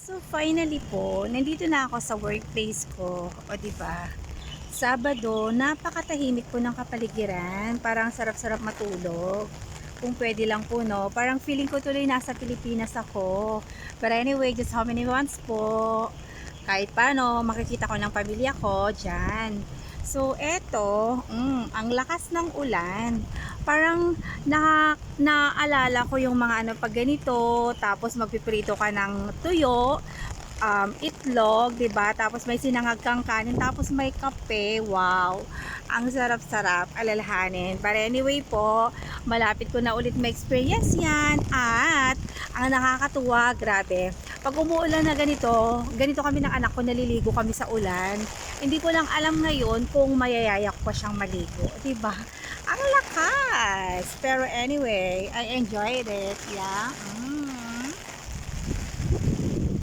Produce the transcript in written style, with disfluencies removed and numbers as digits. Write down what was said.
So finally po, nandito na ako sa workplace ko. O di ba? Sabado, napakatahimik po ng kapaligiran. Parang sarap-sarap matulog. Kung pwede lang po, no? Parang feeling ko tuloy nasa Pilipinas ako. But anyway, just how many months po? Kahit paano, makikita ko ng pamilya ko dyan. So, eto, ang lakas ng ulan. Parang naaalala ko yung mga ano pag ganito, tapos magpiprito ka ng tuyo, itlog, 'di ba? Tapos may sinangag kang kanin, tapos may kape. Wow. Ang sarap-sarap alalahanin. But anyway po, malapit ko na ulit ma-experience 'yan at ang nakakatuwa, grabe. Pag umuulan na ganito, ganito kami ng anak ko, naliligo kami sa ulan. Hindi ko lang alam ngayon kung mayayaya ko pa siyang maligo, 'di ba? Ang lakas. Pero anyway, I enjoyed it. Yeah.